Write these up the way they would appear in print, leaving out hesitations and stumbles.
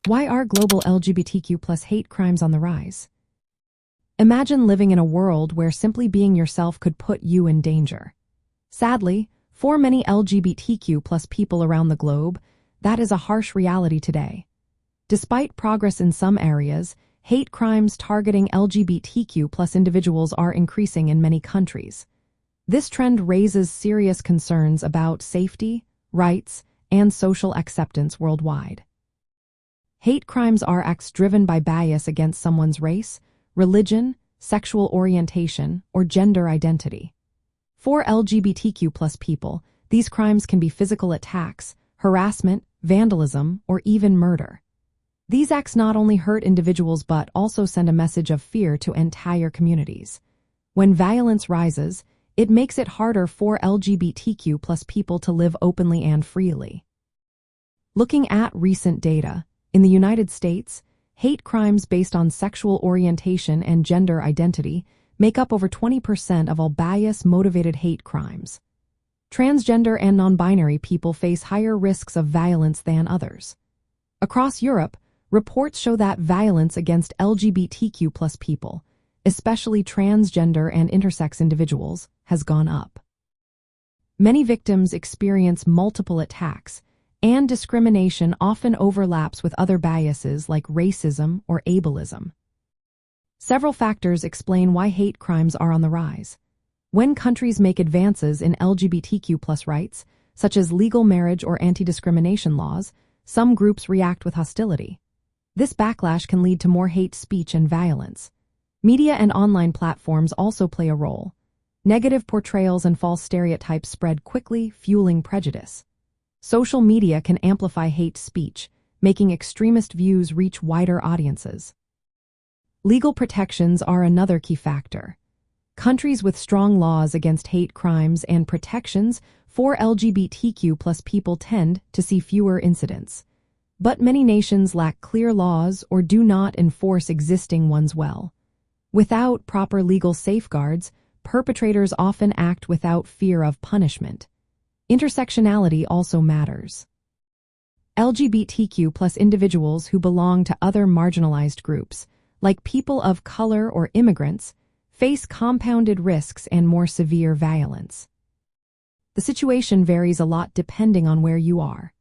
Why are global LGBTQ plus hate crimes on the rise? Imagine living in a world where simply being yourself could put you in danger. Sadly, for many LGBTQ plus people around the globe, that is a harsh reality today. Despite progress in some areas, hate crimes targeting LGBTQ plus individuals are increasing in many countries. This trend raises serious concerns about safety, rights, and social acceptance worldwide. Hate crimes are acts driven by bias against someone's race, religion, sexual orientation, or gender identity. For LGBTQ plus people, these crimes can be physical attacks, harassment, vandalism, or even murder. These acts not only hurt individuals but also send a message of fear to entire communities. When violence rises, it makes it harder for LGBTQ plus people to live openly and freely. Looking at recent data, in the United States, hate crimes based on sexual orientation and gender identity make up over 20% of all bias-motivated hate crimes. Transgender and non-binary people face higher risks of violence than others. Across Europe, reports show that violence against LGBTQ plus people, especially transgender and intersex individuals, has gone up. Many victims experience multiple attacks, and discrimination often overlaps with other biases like racism or ableism. Several factors explain why hate crimes are on the rise. When countries make advances in LGBTQ plus rights, such as legal marriage or anti-discrimination laws, some groups react with hostility. This backlash can lead to more hate speech and violence. Media and online platforms also play a role. Negative portrayals and false stereotypes spread quickly, fueling prejudice. Social media can amplify hate speech, making extremist views reach wider audiences. Legal protections are another key factor. Countries with strong laws against hate crimes and protections for LGBTQ plus people tend to see fewer incidents. But many nations lack clear laws or do not enforce existing ones well. Without proper legal safeguards, perpetrators often act without fear of punishment. Intersectionality also matters. LGBTQ plus individuals who belong to other marginalized groups, like people of color or immigrants, face compounded risks and more severe violence. The situation varies a lot depending on where you are.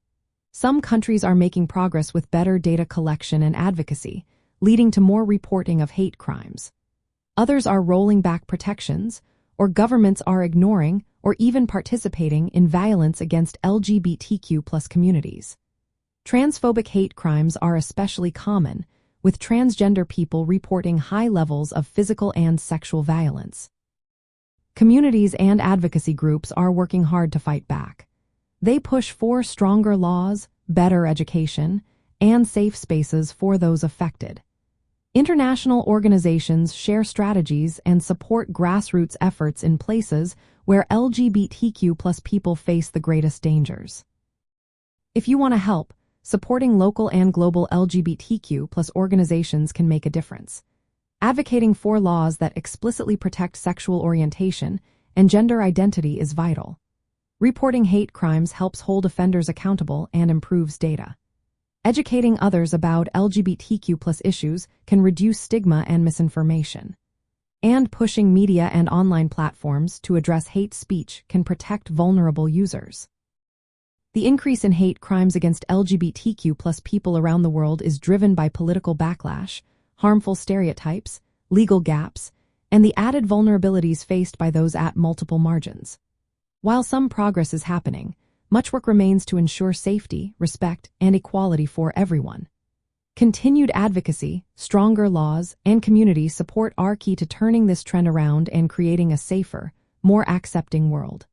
Some countries are making progress with better data collection and advocacy, leading to more reporting of hate crimes. Others are rolling back protections, or governments are ignoring or even participating in violence against LGBTQ plus communities. Transphobic hate crimes are especially common, with transgender people reporting high levels of physical and sexual violence. Communities and advocacy groups are working hard to fight back. They push for stronger laws, better education, and safe spaces for those affected. International organizations share strategies and support grassroots efforts in places where LGBTQ plus people face the greatest dangers. If you want to help, supporting local and global LGBTQ plus organizations can make a difference. Advocating for laws that explicitly protect sexual orientation and gender identity is vital. Reporting hate crimes helps hold offenders accountable and improves data. Educating others about LGBTQ plus issues can reduce stigma and misinformation. And pushing media and online platforms to address hate speech can protect vulnerable users. The increase in hate crimes against LGBTQ plus people around the world is driven by political backlash, harmful stereotypes, legal gaps, and the added vulnerabilities faced by those at multiple margins. While some progress is happening, much work remains to ensure safety, respect, and equality for everyone. Continued advocacy, stronger laws, and community support are key to turning this trend around and creating a safer, more accepting world.